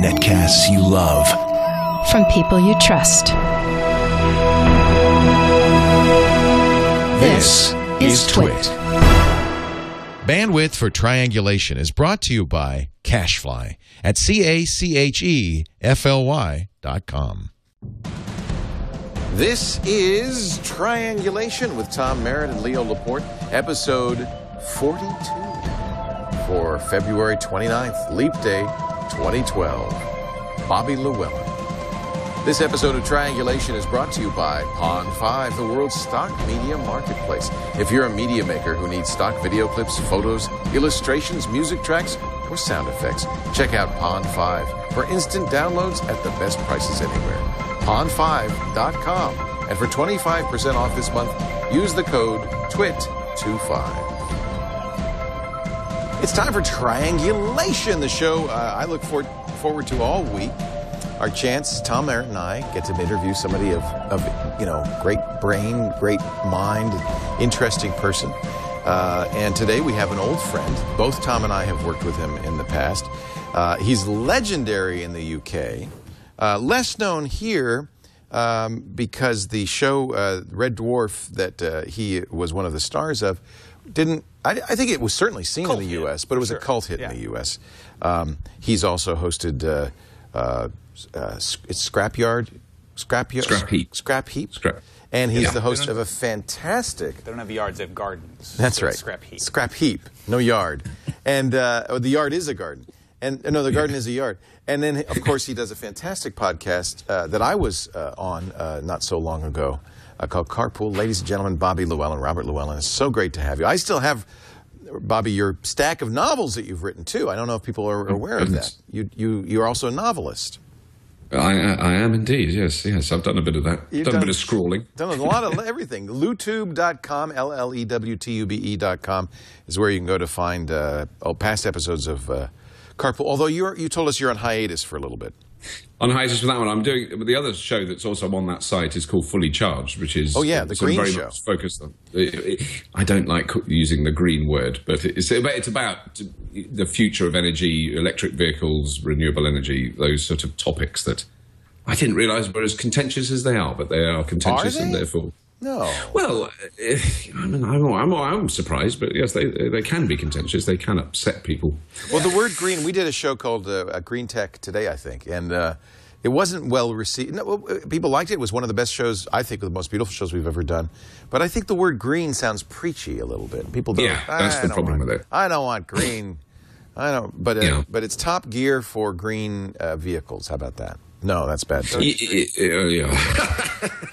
Netcasts you love. From people you trust. This is TWiT. Bandwidth for Triangulation is brought to you by Cachefly at CACHEFLY.com. This is Triangulation with Tom Merritt and Leo Laporte, episode 42 for February 29th, Leap Day 2012. Bobby Llewellyn. This episode of Triangulation is brought to you by Pond5, the world's stock media marketplace. If you're a media maker who needs stock video clips, photos, illustrations, music tracks, or sound effects, check out Pond5 for instant downloads at the best prices anywhere. Pond5.com. And for 25% off this month, use the code TWiT25. It's time for Triangulation, the show I look forward to all week. Our chance, Tom Merritt and I get to interview somebody of great brain, great mind, interesting person. And today we have an old friend. Both Tom and I have worked with him in the past. He's legendary in the UK. Less known here because the show Red Dwarf that he was one of the stars of didn't. I think it was certainly seen in the U.S., but it was a cult hit in the U.S. He's also hosted it's Scrap Heap. And he's the host of a fantastic... They don't have yards, they have gardens. That's so right. Scrap Heap. Scrap Heap, no yard. And the yard is a garden. And no, the garden is a yard. And then, of course, he does a fantastic podcast that I was on not so long ago called Carpool. Ladies and gentlemen, Bobby Llewellyn, Robert Llewellyn. It's so great to have you. I still have, Bobby, your stack of novels that you've written, too. I don't know if people are aware of that. You're also a novelist. I am indeed, yes. I've done a bit of that. Done a bit of scrawling. Done a lot of everything. Lewtube.com, LLEWTUBE.com is where you can go to find past episodes of Carpool. Although you told us you're on hiatus for a little bit. On hiatus for that one, I'm doing the other show that's also on that site is called Fully Charged, which is the green very show. Much focused on. I don't like using the green word, but it's about the future of energy, electric vehicles, renewable energy, those sort of topics that I didn't realise were as contentious as they are, but they are contentious and therefore. No. Well, I'm surprised, but yes, they can be contentious. They can upset people. Well, the word green, we did a show called Green Tech Today, I think, and it wasn't well received. No, people liked it. It was one of the best shows, I think, the most beautiful shows we've ever done. But I think the word green sounds preachy a little bit. People don't. Yeah, that's the problem with it. I don't want green. I don't. But it's top gear for green vehicles. How about that? No, that's bad. Yeah.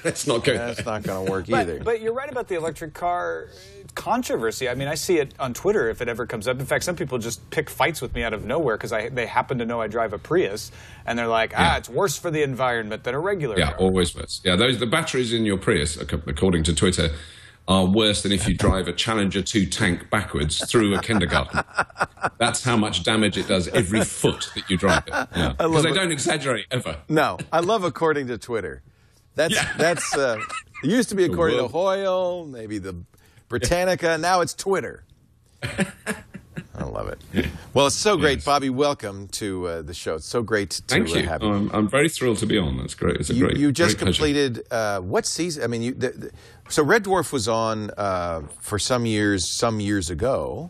That's not good. That's not going to work either. But you're right about the electric car controversy. I mean, I see it on Twitter if it ever comes up. In fact, some people just pick fights with me out of nowhere because they happen to know I drive a Prius, and they're like, it's worse for the environment than a regular car. Yeah, always worse. Yeah, the batteries in your Prius, according to Twitter, are worse than if you drive a Challenger 2 tank backwards through a kindergarten. That's how much damage it does every foot that you drive it. Because they don't exaggerate ever. No, I love according to Twitter. That's it used to be according to Hoyle, maybe the Britannica. Now it's Twitter. I love it. Well, it's so great, Bobby. Welcome to the show. It's so great to have you. I'm very thrilled to be on. That's great. It's You just completed what season? I mean, so Red Dwarf was on for some years ago.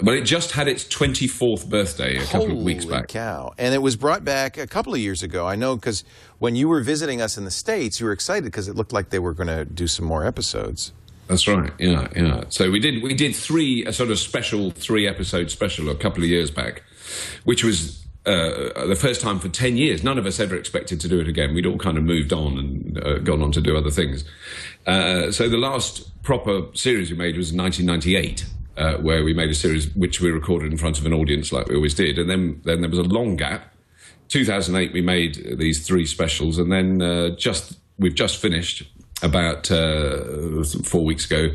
Well, it just had its 24th birthday a couple of weeks back. Holy cow. And it was brought back a couple of years ago. I know because when you were visiting us in the States, you were excited because it looked like they were going to do some more episodes. That's right. Yeah. So we did a sort of special 3-episode special a couple of years back, which was the first time for 10 years. None of us ever expected to do it again. We'd all kind of moved on and gone on to do other things. So the last proper series we made was in 1998. Where we made a series which we recorded in front of an audience like we always did. And then there was a long gap. 2008 we made these 3 specials, and then we've just finished about 4 weeks ago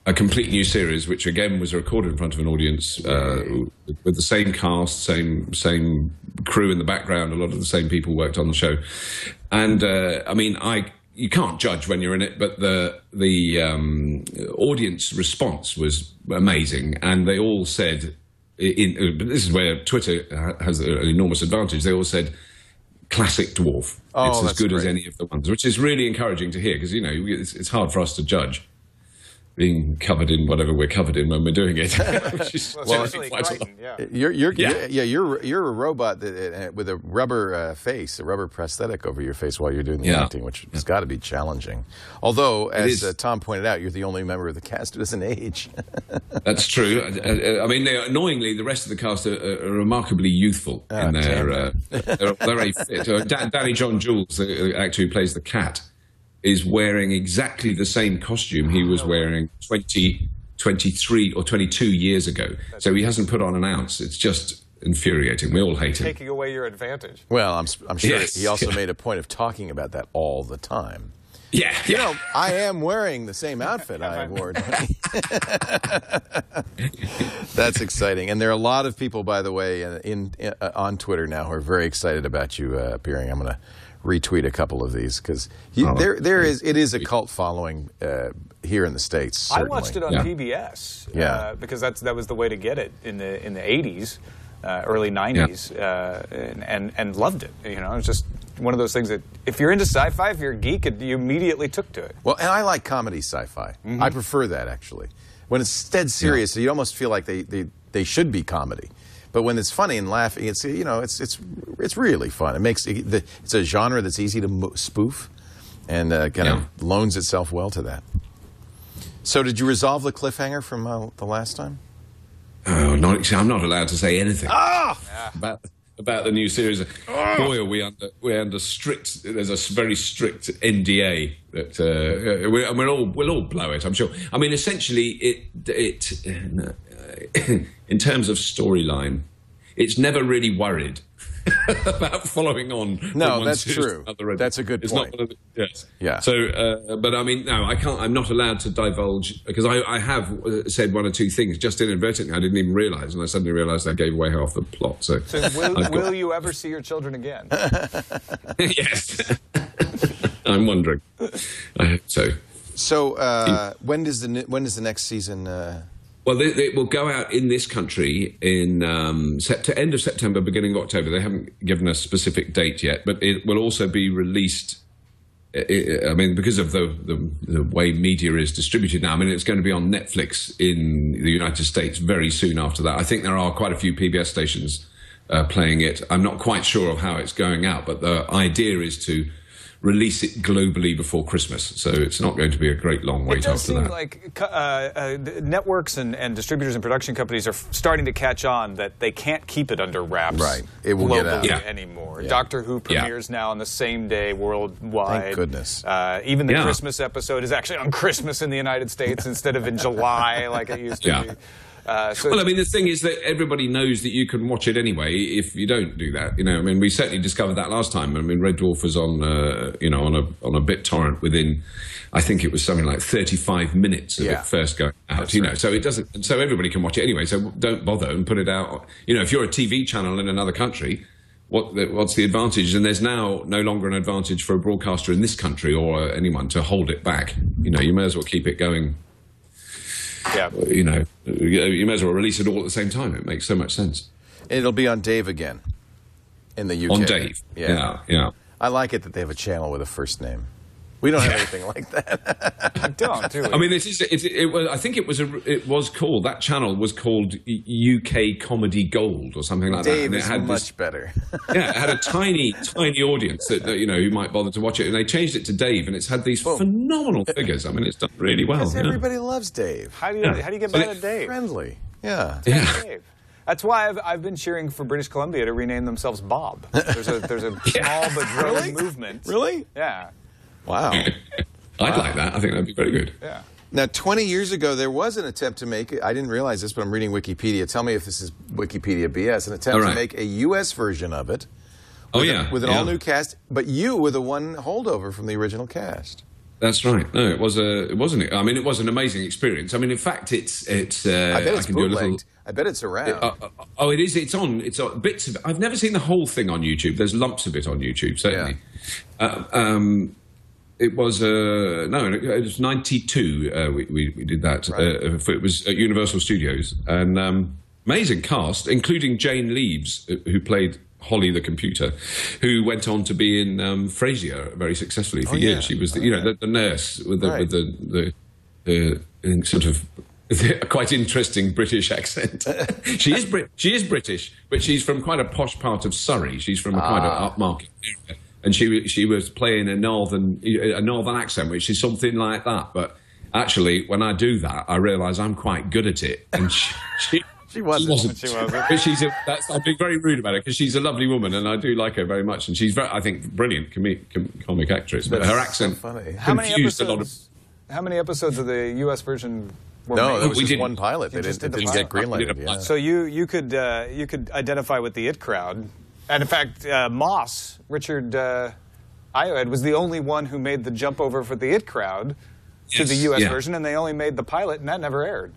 a complete new series which again was recorded in front of an audience with the same cast, same crew in the background. A lot of the same people worked on the show. And I mean, you can't judge when you're in it, but the audience response was amazing, and they all said this is where Twitter has an enormous advantage. They all said classic dwarf. It's as good as any of the ones, which is really encouraging to hear because it's hard for us to judge being covered in whatever we're covered in when we're doing it. Which is quite a lot. You're a robot with a rubber face, a rubber prosthetic over your face while you're doing the acting, which has got to be challenging. Although, as Tom pointed out, you're the only member of the cast who doesn't age. That's true. I mean, annoyingly, the rest of the cast are remarkably youthful in their. They're very fit. Danny John Jules, the actor who plays the cat, is wearing exactly the same costume he was wearing 23 or 22 years ago. So he hasn't put on an ounce. It's just infuriating. We all hate him. Taking away your advantage. Well, I'm sure he also made a point of talking about that all the time. Yeah. You know, I am wearing the same outfit I wore. That's exciting. And there are a lot of people, by the way, on Twitter now who are very excited about you appearing. I'm going to retweet a couple of these because it is a cult following here in the States. Certainly. I watched it on PBS because that was the way to get it in the 80s, early 90s, and loved it. You know, it's just one of those things that if you're into sci-fi, if you're a geek, you immediately took to it. Well, and I like comedy sci-fi. Mm-hmm. I prefer that actually. When it's dead serious, you almost feel like they should be comedy. But when it's funny and laughing, it's really fun. It makes it's a genre that's easy to spoof, and kind of loans itself well to that. So, did you resolve the cliffhanger from the last time? Oh, I'm not allowed to say anything about the new series. Boy, are we're under strict. There's a very strict NDA that we'll all blow it. I'm sure. I mean, essentially, it in terms of storyline, it's never really worried about following on. No, that's true. That's a good point. Not yes. Yeah. So, but I mean, no, I can't. I'm not allowed to divulge because I have said one or two things just inadvertently. I didn't even realise, and I suddenly realised I gave away half the plot. So will you ever see your children again? Yes. I'm wondering. I hope so. So, when does the next season? Well, it will go out in this country in end of September, beginning of October. They haven't given a specific date yet, but it will also be released. I mean, because of the way media is distributed now, I mean, it's going to be on Netflix in the United States very soon after that. I think there are quite a few PBS stations playing it. I'm not quite sure of how it's going out, but the idea is to release it globally before Christmas, so it's not going to be a great long wait after that. It does seem like networks and distributors and production companies are starting to catch on that they can't keep it under wraps it will globally get out. anymore. Doctor Who premieres now on the same day worldwide. Thank goodness. Even the Christmas episode is actually on Christmas in the United States instead of in July like it used to be. Well, I mean, the thing is that everybody knows that you can watch it anyway if you don't do that. You know, I mean, we certainly discovered that last time. I mean, Red Dwarf was on, on a BitTorrent within, I think it was something like 35 minutes of it first going out. That's right. So it doesn't. So everybody can watch it anyway. So don't bother and put it out. You know, if you're a TV channel in another country, what's the advantage? And there's now no longer an advantage for a broadcaster in this country or anyone to hold it back. You know, you may as well keep it going. Yeah. You know, you may as well release it all at the same time. It makes so much sense. It'll be on Dave again in the UK. On Dave. Yeah. I like it that they have a channel with a first name. We don't have anything like that. Don't, do we? I mean, I think it was called, that channel was called UK Comedy Gold or something like Dave that. Dave is much better. It had a tiny audience that you know, who might bother to watch it. And they changed it to Dave, and it's had these phenomenal figures. I mean, it's done really well. Because everybody loves Dave. How do you get better at Dave? Friendly. Yeah. Dave. That's why I've been cheering for British Columbia to rename themselves Bob. There's a small but growing movement. Really? Yeah. Wow. I'd like that. I think that'd be very good. Yeah. Now, 20 years ago, there was an attempt to make, I didn't realize this, but I'm reading Wikipedia. Tell me if this is Wikipedia BS. An attempt to make a U.S. version of it. With an all-new cast, but you were the one holdover from the original cast. That's right. No, it wasn't. I mean, it was an amazing experience. I mean, in fact, it's. I bet it's bootlegged. I bet it's around. It is. It's on bits of it. I've never seen the whole thing on YouTube. There's lumps of it on YouTube, certainly. Yeah. It was it was 92. We did that. Right. It was at Universal Studios, and I amazing cast, including Jane Leeves, who played Holly the computer, who went on to be in Frasier very successfully for years. She was, the nurse with the sort of quite interesting British accent. She is British, but she's from quite a posh part of Surrey. She's from a quite an upmarket area, and she was playing a northern accent, which is something like that. But actually, when I do that, I realise I'm quite good at it, and she wasn't. But I'm being very rude about it because she's a lovely woman and I do like her very much, and she's I think brilliant comic actress. But her accent funny. How many episodes of the U.S. version? No, there was just one pilot. It didn't get greenlighted. Yeah. So you could identify with the It crowd, and in fact, Richard Ayoade was the only one who made the jump over for the It crowd to the U.S. version, and they only made the pilot, and that never aired.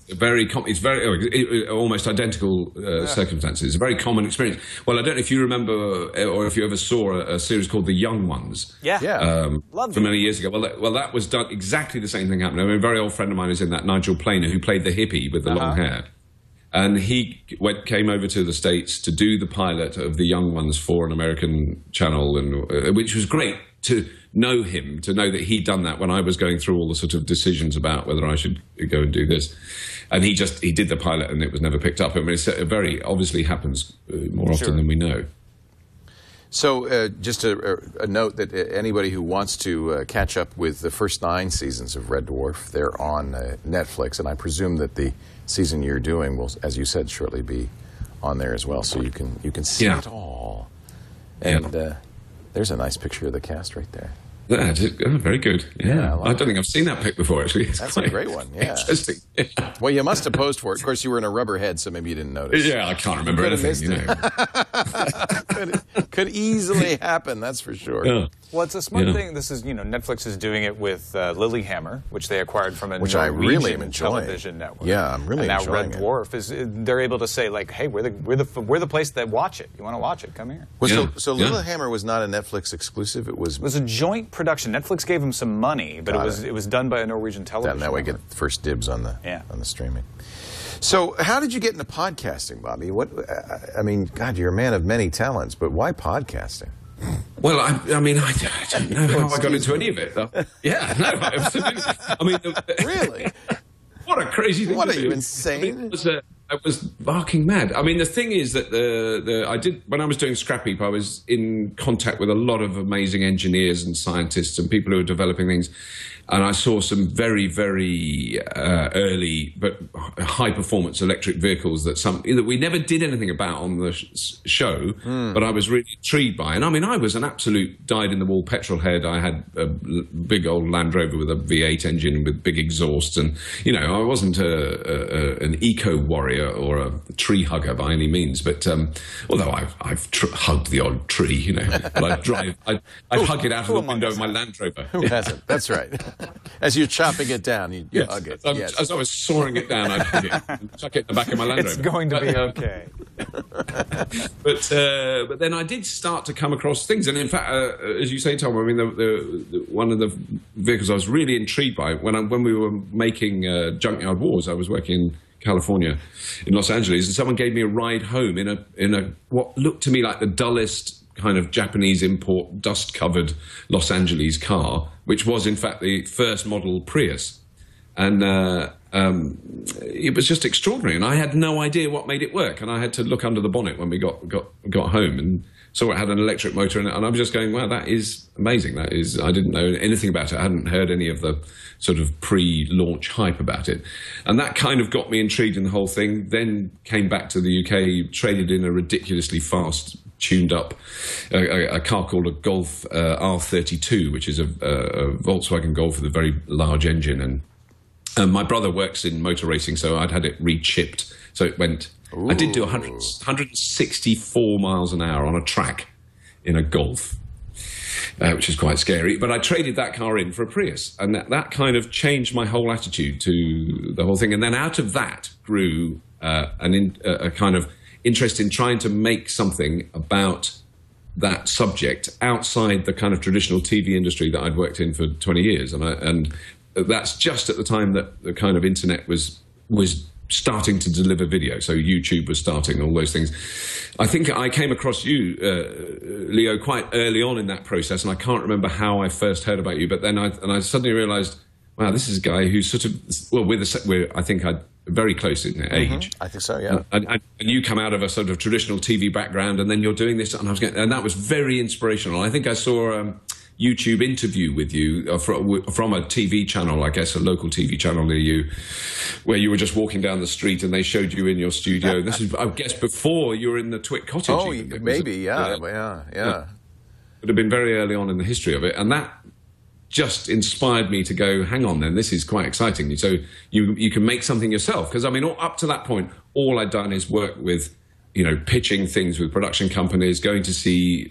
It's very almost identical circumstances. It's a very common experience. Well, I don't know if you remember or if you ever saw a series called The Young Ones. Loved from many years ago. Well, that was done exactly the same thing happened. I mean, a very old friend of mine is in that, Nigel Planer, who played the hippie with the long hair, and he came over to the States to do the pilot of The Young Ones for an American channel, and which was great to know him, to know that he'd done that when I was going through all the sort of decisions about whether I should go and do this. And he did the pilot and it was never picked up. I mean, it very obviously happens more often than we know. So just a note that anybody who wants to catch up with the first 9 seasons of Red Dwarf, they're on Netflix. And I presume that the season you're doing will, as you said, shortly be on there as well. So you can see it all. And there's a nice picture of the cast right there. Very good. Yeah, I don't think I've seen that pic before, actually. That's a great one, yeah. Interesting. Yeah. Well, you must have posed for it. Of course, you were in a rubber head, so maybe you didn't notice. Yeah, I can't remember anything, Could easily happen, that's for sure. Yeah. Well, it's a smart thing. This is, Netflix is doing it with Lilyhammer, which they acquired from a Norwegian television network. Yeah, I'm really enjoying it. And now Red Dwarf they're able to say, like, hey, we're the place that watch it. You want to watch it? Come here. Well, so Lilyhammer was not a Netflix exclusive. It was a joint production. Netflix gave them some money, but it was done by a Norwegian television. That way, get first dibs on the streaming. So, how did you get into podcasting, Bobby? I mean, God, you're a man of many talents, but why podcasting? Well, I don't know how I got into any of it. Yeah, no, absolutely. I mean, really? What a crazy thing! What are you, insane? I was barking mad. I mean, the thing is that when I was doing Scrap Heap, I was in contact with a lot of amazing engineers and scientists and people who were developing things. And I saw some very, very early but high-performance electric vehicles that we never did anything about on the show, but I was really intrigued by. And I mean, I was an absolute dyed-in-the-wall petrol head. I had a big old Land Rover with a V8 engine with big exhausts. And, I wasn't an eco-warrior or a tree hugger by any means. But although I've hugged the odd tree, but I'd hug it out of the window of my Land Rover. Who hasn't? That's right. As you're chopping it down, you hug it. As I was sawing it down, I'd hug it and chuck it in the back of my Land Rover. It's going to be okay. But then I did start to come across things. And in fact, as you say, Tom, I mean, one of the vehicles I was really intrigued by, when we were making Junkyard Wars, I was working in California, in Los Angeles, and someone gave me a ride home in a what looked to me like the dullest kind of Japanese import dust-covered Los Angeles car, which was in fact the first model Prius. And it was just extraordinary, and I had no idea what made it work, and I had to look under the bonnet when we got home and saw it had an electric motor in it, and I was just going, wow, that is amazing. I didn't know anything about it. I hadn't heard any of the sort of pre-launch hype about it. And that kind of got me intrigued in the whole thing, then came back to the UK, traded in a ridiculously fast tuned up a car called a Golf R32, which is a Volkswagen Golf with a very large engine. And my brother works in motor racing, so I'd had it re-chipped. So it went... Ooh. I did do 164 miles an hour on a track in a Golf, which is quite scary. But I traded that car in for a Prius, and that kind of changed my whole attitude to the whole thing. And then out of that grew a kind of interest in trying to make something about that subject outside the kind of traditional TV industry that I'd worked in for 20 years. And that's just at the time that the kind of internet was starting to deliver video. So YouTube was starting, all those things. I think I came across you, Leo, quite early on in that process, and I can't remember how I first heard about you. But then I suddenly realised, wow, this is a guy who's sort of, well, I think I'm very close in age. I think so, yeah. And you come out of a sort of traditional TV background, and then you're doing this, and and that was very inspirational. I think I saw YouTube interview with you from a TV channel, I guess, a local TV channel near you, where you were just walking down the street and they showed you in your studio. This is, I guess, before you were in the TWiT cottage. Oh, maybe, yeah. It would have been very early on in the history of it, and that just inspired me to go, hang on then, this is quite exciting. So you can make something yourself. Because, I mean, up to that point, all I'd done is work with, pitching things with production companies, going to see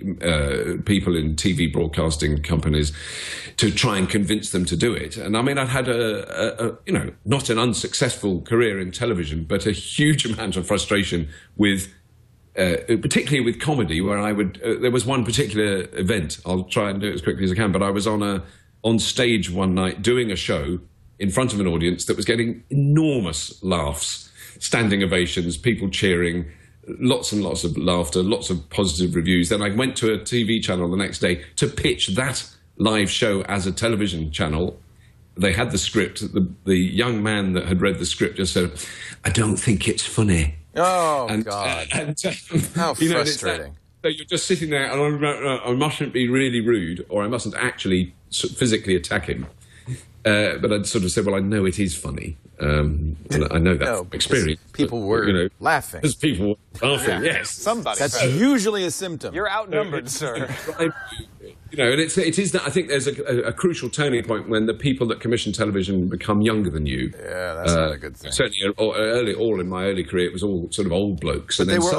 people in TV broadcasting companies to try and convince them to do it. And I mean, I'd had not an unsuccessful career in television, but a huge amount of frustration with, particularly with comedy, where I would, there was one particular event, I'll try and do it as quickly as I can, but I was on stage one night doing a show in front of an audience that was getting enormous laughs, standing ovations, people cheering, lots and lots of laughter, lots of positive reviews. Then I went to a TV channel the next day to pitch that live show as a television channel. They had the script. The young man that had read the script just said, "I don't think it's funny." Oh, God. How frustrating. So you're just sitting there, and I mustn't be really rude, or I mustn't actually physically attack him. But I'd sort of said, well, I know it is funny. And I know that from experience. People were laughing. Because people were laughing, yes. Somebody. That's usually a symptom. You're outnumbered, sir. And it is that I think there's a crucial turning point when the people that commission television become younger than you. Yeah, that's not a good thing. Certainly, all in my early career, it was all sort of old blokes. But they were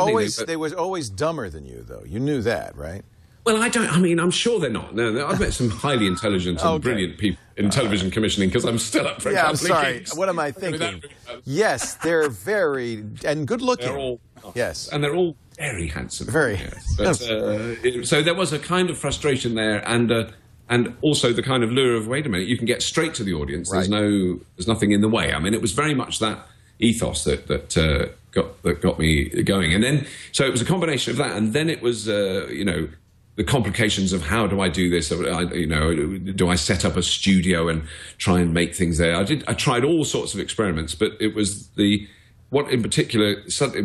always dumber than you, though. You knew that, right? Well, I'm sure they're not. No, I've met some highly intelligent and brilliant people in television commissioning, because I'm still up for a couple I'm sorry. Gigs. What am I thinking? Yes, they're very and good looking. They're all yes, and they're all very handsome. Very. Yes. But, so there was a kind of frustration there, and also the kind of lure of, wait a minute, you can get straight to the audience. Right. There's nothing in the way. I mean, it was very much that ethos that got me going, and then so it was a combination of that, and then it was the complications of how do I do this? Do I set up a studio and try and make things there? I tried all sorts of experiments, but it was it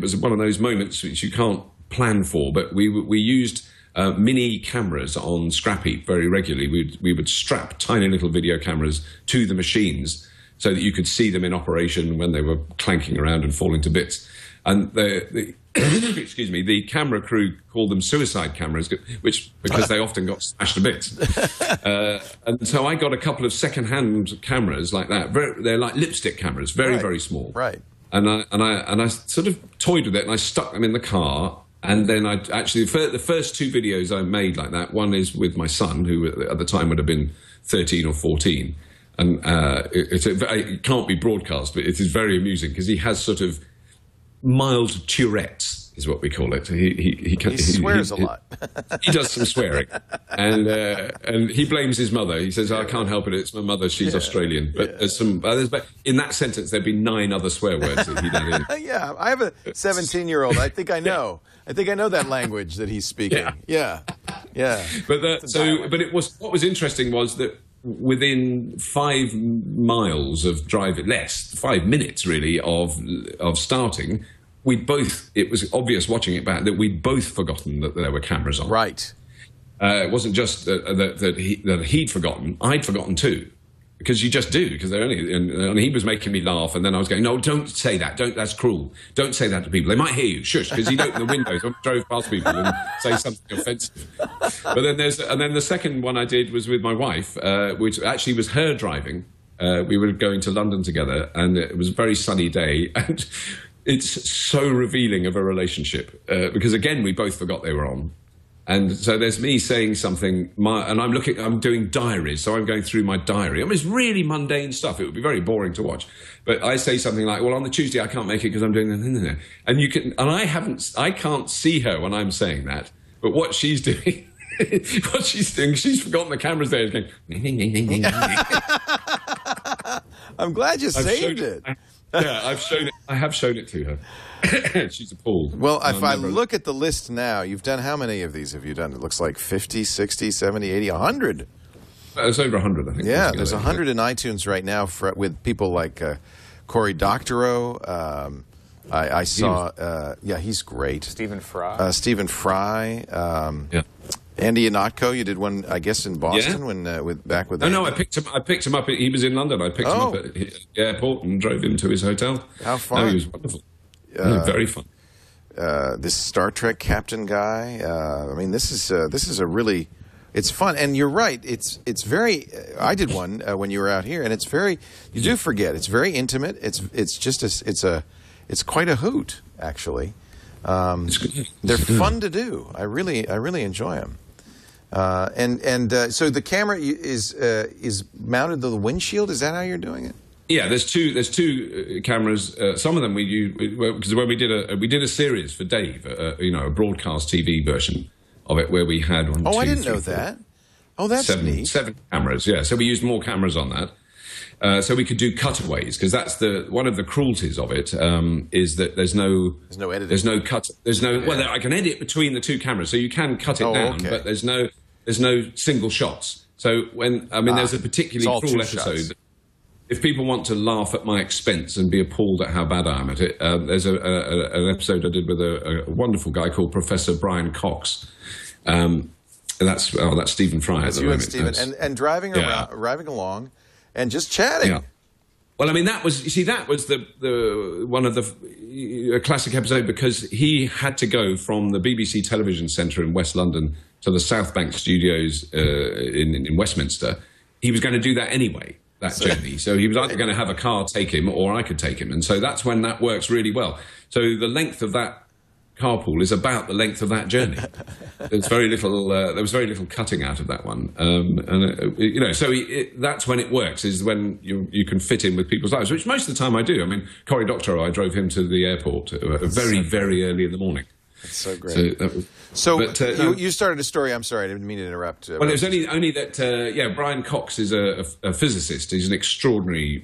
was one of those moments which you can't plan for. But we used mini cameras on scrap heap very regularly. We would strap tiny little video cameras to the machines so that you could see them in operation when they were clanking around and falling to bits. And excuse me, the camera crew called them suicide cameras, because they often got smashed to bits. And so I got a couple of second-hand cameras like that. They're like lipstick cameras, very small. Right. And I sort of toyed with it, and I stuck them in the car. And then the first two videos I made like that, one is with my son, who at the time would have been 13 or 14. And it can't be broadcast, but it is very amusing because he has sort of mild Tourette's, is what we call it. He swears a lot. He does some swearing, and he blames his mother. He says, "I can't help it. It's my mother. She's Australian." But there's in that sentence there'd be 9 other swear words that he'd add in. Yeah, I have a 17-year-old. I think I know. I think I know that language that he's speaking. Yeah. But it was what was interesting was that within 5 miles of driving, 5 minutes really of starting, it was obvious watching it back that we'd both forgotten that there were cameras on. Right. It wasn't just that he'd forgotten, I'd forgotten too. Because you just do, because they're only, and he was making me laugh, and then I was going, no, don't say that, that's cruel. Don't say that to people. They might hear you, shush, because he'd open the windows, I drove past people and say something offensive. But then the second one I did was with my wife, which actually was her driving. We were going to London together, and it was a very sunny day, and it's so revealing of a relationship, because again, we both forgot they were on. And so there's me saying something, and I'm doing diaries, so I'm going through my diary. I mean, it's really mundane stuff. It would be very boring to watch. But I say something like, well, on the Tuesday I can't make it because I'm doing that. And I can't see her when I'm saying that. But what she's doing, she's forgotten the camera's there. Going, I'm glad you saved it. Yeah, I have shown it to her. She's appalled. Well, if I look at the list now, you've done how many of these have you done? It looks like 50, 60, 70, 80, 100. It's over 100, I think. Yeah, there's 100 in iTunes right now with people like Cory Doctorow. I saw, he's great. Stephen Fry. Stephen Fry. Andy Ihnatko, you did one, I guess, in Boston when back with. No, I picked him up. He was in London. I picked him up at the airport and drove him to his hotel. How fun! No, he was wonderful. Very fun. This Star Trek captain guy. I mean, this is a really. It's fun, and you're right. It's very. I did one when you were out here, and it's very. You do forget. It's very intimate. It's quite a hoot, actually. They're fun to do. I really enjoy them. So the camera is mounted to the windshield. Is that how you're doing it? Yeah, there's two cameras. Some of them we use because when we did a series for Dave, a broadcast TV version of it where we had one. I didn't know that. Oh, that's neat. 7 cameras. Yeah, so we used more cameras on that. So we could do cutaways because that's one of the cruelties of it is that there's no editing. There's no cut. There's no. Yeah. Well, I can edit between the two cameras, so you can cut it down, but there's no single shots. So there's a particularly cruel episode. If people want to laugh at my expense and be appalled at how bad I am at it, there's an episode I did with a wonderful guy called Professor Brian Cox. That's Stephen Fry. That's you and Stephen, and driving along. And just chatting. Yeah. Well, I mean, that was the one of the classic episode because he had to go from the BBC Television Centre in West London to the South Bank Studios in Westminster. He was going to do that anyway, that journey. So he was either going to have a car take him or I could take him. And so that's when that works really well. So the length of that carpool is about the length of that journey. There's very little. There was very little cutting out of that one, so that's when it works. Is when you can fit in with people's lives, which most of the time I do. I mean, Cory Doctorow, I drove him to the airport very, very early in the morning. That's so great. You started a story. I'm sorry, I didn't mean to interrupt. Well, it was only that. Brian Cox is a physicist. He's an extraordinary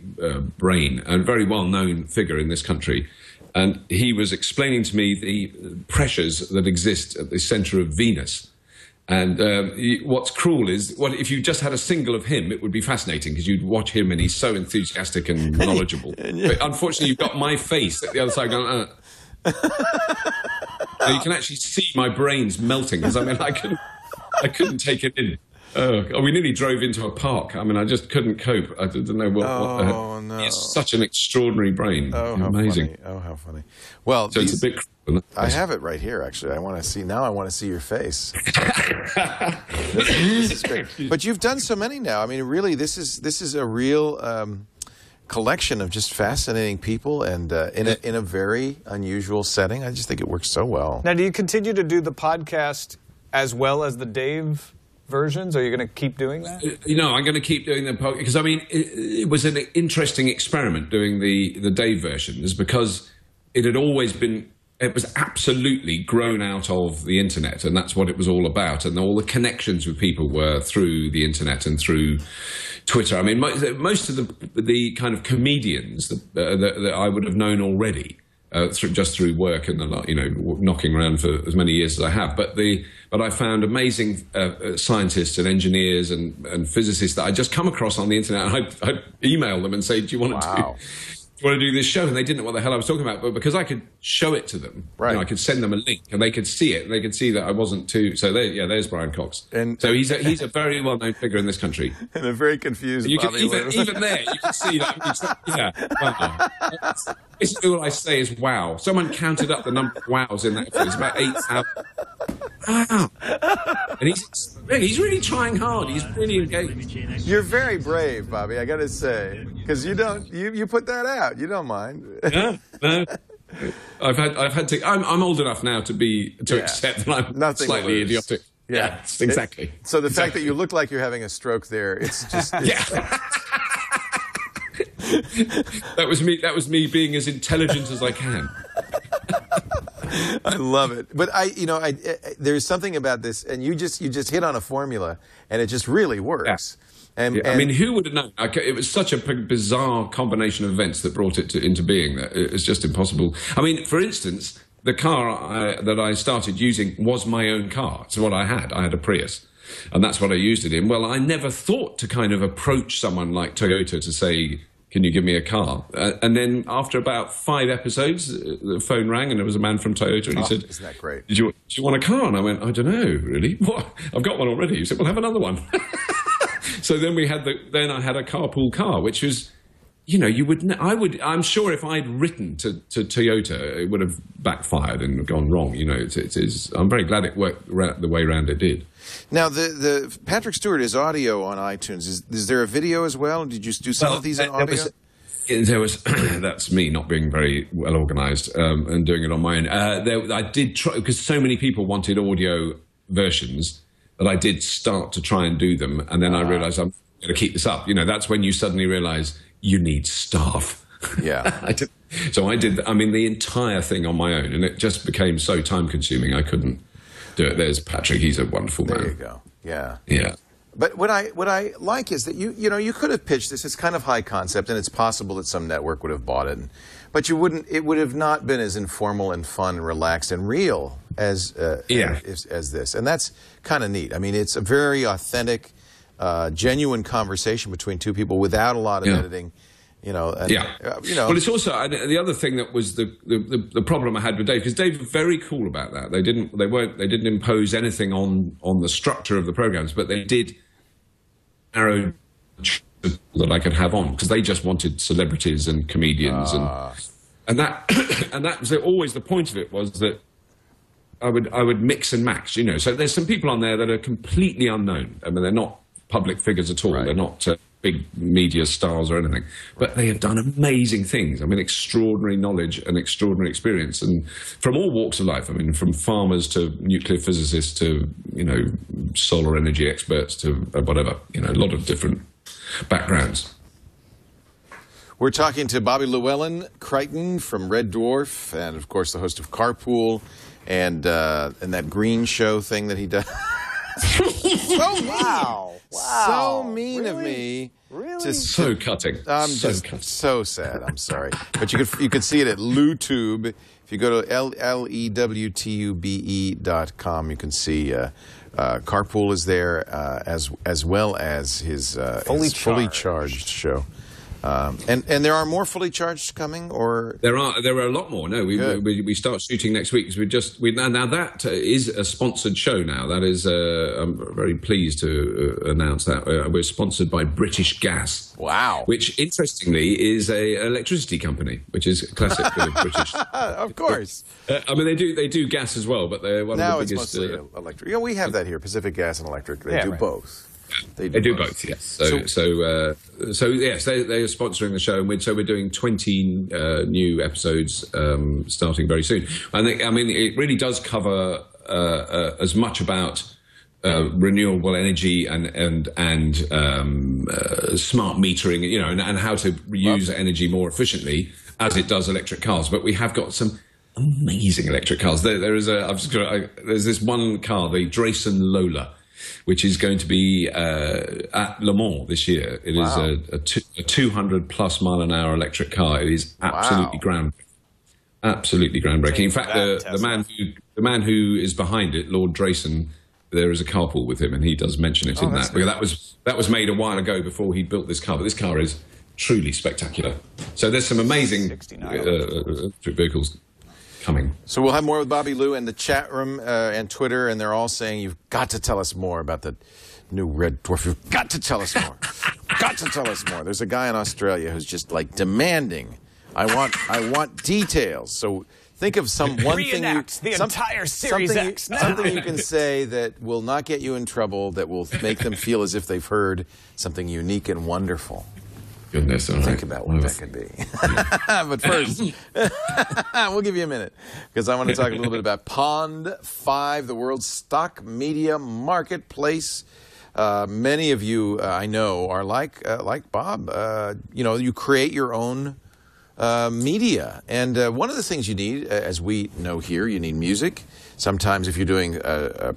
brain and very well-known figure in this country. And he was explaining to me the pressures that exist at the centre of Venus. And what's cruel is, if you just had a single of him, it would be fascinating because you'd watch him and he's so enthusiastic and knowledgeable. But unfortunately, you've got my face at the other side going, So you can actually see my brains melting because I couldn't take it in. We nearly drove into a park. I mean, I just couldn't cope. I didn't know what no. It's such an extraordinary brain. Amazing. How funny. Well, so it's a bit cruel. I have it right here, actually. I want to see your face. This is great. But you've done so many now. I mean, really, this is a real collection of just fascinating people and in a very unusual setting. I just think it works so well. Now, do you continue to do the podcast as well as the Dave versions? Are you going to keep doing that? I'm going to keep doing them because it was an interesting experiment doing the Dave versions because it had always been. It was absolutely grown out of the internet, and that's what it was all about. And all the connections with people were through the internet and through Twitter. I mean, most of the kind of comedians that I would have known already. Just through work and knocking around for as many years as I have, but I found amazing scientists and engineers and physicists that I just come across on the internet. And I email them and say, "Do you want to do this show?" And they didn't know what the hell I was talking about, but because I could show it to them, right. I could send them a link and they could see it. And they could see that I wasn't too. So there's Brian Cox. And so he's a very well known figure in this country. And a very confused. Even there, you can see that. Wow. Basically, all I say is wow. Someone counted up the number of wows in that. It's about 8,000. Wow. And he's really trying hard. He's really engaged. You're very brave, Bobby, I got to say. Because you put that out. You don't mind. No. I've had to. I'm old enough now to accept that I'm slightly idiotic. Yeah, exactly. So the fact that you look like you're having a stroke there, it's just... That was me being as intelligent as I can. I love it. But there's something about this, and you just hit on a formula, and it just really works. And I mean, who would have known? It was such a bizarre combination of events that brought it into being that it's just impossible. I mean, for instance, the car that I started using was my own car. It's what I had. I had a Prius, and that's what I used it in. Well, I never thought to kind of approach someone like Toyota to say, can you give me a car? And then after about 5 episodes, the phone rang and there was a man from Toyota and he said, isn't that great? Do you want a car? And I went, I don't know, really. What? I've got one already. He said, well, have another one. So then I had a carpool car, which was, you know, I'm sure if I'd written to Toyota, it would have backfired and gone wrong. You know, I'm very glad it worked the way around it did. Now, the Patrick Stewart is audio on iTunes. Is there a video as well? Did you do some of these in audio? There was that's me not being very well organised and doing it on my own. I did try, because so many people wanted audio versions, that I did start to try and do them, and then I realised I'm going to keep this up. You know, that's when you suddenly realise you need staff. Yeah. So I did, I mean, the entire thing on my own, and it just became so time-consuming I couldn't do it. There's Patrick, he's a wonderful man. There you go. Yeah. Yeah. But what I like is that you could have pitched this. It's kind of high concept, and it's possible that some network would have bought it. But you wouldn't. It would have not been as informal and fun, and relaxed, and real as this. And that's kind of neat. I mean, it's a very authentic, genuine conversation between two people without a lot of editing. You know. And, Well, it's also the other thing that was the problem I had with Dave, because Dave was very cool about that. They didn't impose anything on the structure of the programs, but they did narrow that I could have on, because they just wanted celebrities and comedians and that was always the point of it, was that I would mix and match, you know. So there's some people on there that are completely unknown. I mean, they're not public figures at all. Right. They're not big media stars or anything, but they have done amazing things. I mean, extraordinary knowledge and extraordinary experience, and from all walks of life. I mean, from farmers to nuclear physicists to, you know, solar energy experts to whatever, you know, a lot of different backgrounds. We're talking to Bobby Llewellyn Crichton from Red Dwarf, and of course the host of Carpool, and that green show thing that he does. Wow. So mean of me. Really? So cutting. I'm so sad. I'm sorry. But you could see it at LewTube. If you go to LEWTUBE.com, you can see Carpool is there, as well as his fully charged show. And there are more fully charged coming, or there are a lot more. No, we start shooting next week, because now that is a sponsored show. Now that is, I'm very pleased to announce that we're sponsored by British Gas. Wow! Which interestingly is a electricity company, which is classic for British. Of course. I mean, they do gas as well, but they're one of the biggest. Now it's mostly electric. Yeah, we have that here. Pacific Gas and Electric. They do both. They do both, yes. So yes, they're sponsoring the show, and we're doing 20 new episodes starting very soon. I mean, it really does cover as much about renewable energy and smart metering, you know, and how to use energy more efficiently as it does electric cars. But we have got some amazing electric cars. There's this one car, the Drayson Lola, which is going to be at Le Mans this year. It is a 200+ mile an hour electric car. It is absolutely groundbreaking. In fact, the man who is behind it, Lord Drayson, there is a carpool with him, and he does mention it in that. Because that was made a while ago before he built this car. But this car is truly spectacular. So there's some amazing electric vehicles coming. So we'll have more with Bobby Lew in the chat room and Twitter, and they're all saying, you've got to tell us more about the new Red Dwarf. You've got to tell us more. Got to tell us more. There's a guy in Australia who's just like demanding, I want details. So think of one thing entire Series X now. Something you can say that will not get you in trouble, that will make them feel as if they've heard something unique and wonderful. Goodness, all right. Think about what that could be. But first, we'll give you a minute, because I want to talk a little bit about Pond 5, the world's stock media marketplace. Many of you, I know, are like Bob. You create your own media. And one of the things you need, as we know here, you need music. Sometimes if you're doing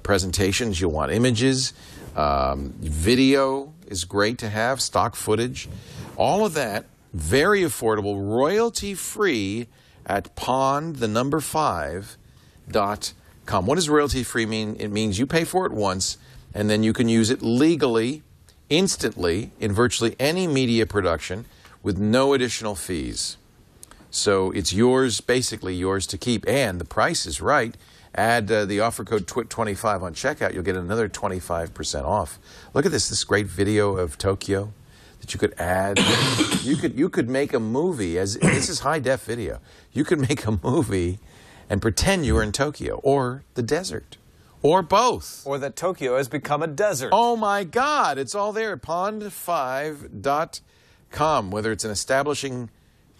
presentations, you'll want images, video. is great to have, stock footage. All of that, very affordable, royalty-free at pond5.com. What does royalty-free mean? It means you pay for it once, and then you can use it legally, instantly, in virtually any media production with no additional fees. So it's yours, basically yours to keep, and the price is right. Add the offer code TWiT25 on checkout. You'll get another 25% off. Look at this great video of Tokyo that you could add. you could make a movie. This is high-def video. You could make a movie and pretend you were in Tokyo or the desert or both. Or that Tokyo has become a desert. Oh, my God. It's all there at pond5.com, whether it's an establishing...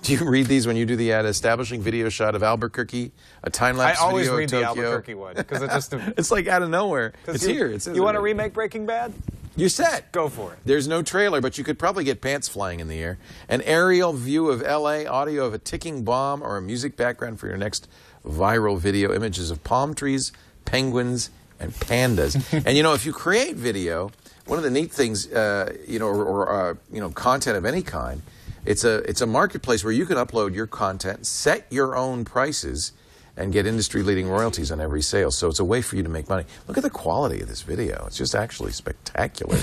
Do you read these when you do the ad? Establishing video shot of Albuquerque, a time-lapse video of Tokyo. I always read the Albuquerque one because it just... It's like out of nowhere. It's here. You want to remake Breaking Bad? You're set. Go for it. There's no trailer, but you could probably get pants flying in the air. An aerial view of L.A., audio of a ticking bomb, or a music background for your next viral video. Images of palm trees, penguins, and pandas. And, if you create video, one of the neat things, content of any kind, it's a marketplace where you can upload your content, set your own prices, and get industry-leading royalties on every sale. So it's a way for you to make money. Look at the quality of this video. It's just actually spectacular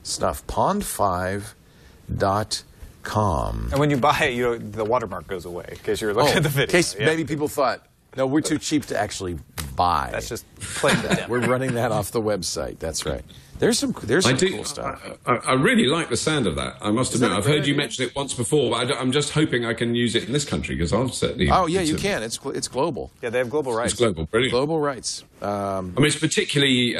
stuff. Pond5.com. And when you buy it, the watermark goes away in case you're looking at the video. In case maybe people thought, no, we're too cheap to actually buy. That's just plain the We're running that off the website. That's right. There's some cool stuff. I really like the sound of that. I must admit, I've heard you mention it once before, but I'm just hoping I can use it in this country because I'll certainly. Oh yeah, you can. It's global. Yeah, they have global rights. It's global, brilliant. Global rights. It's particularly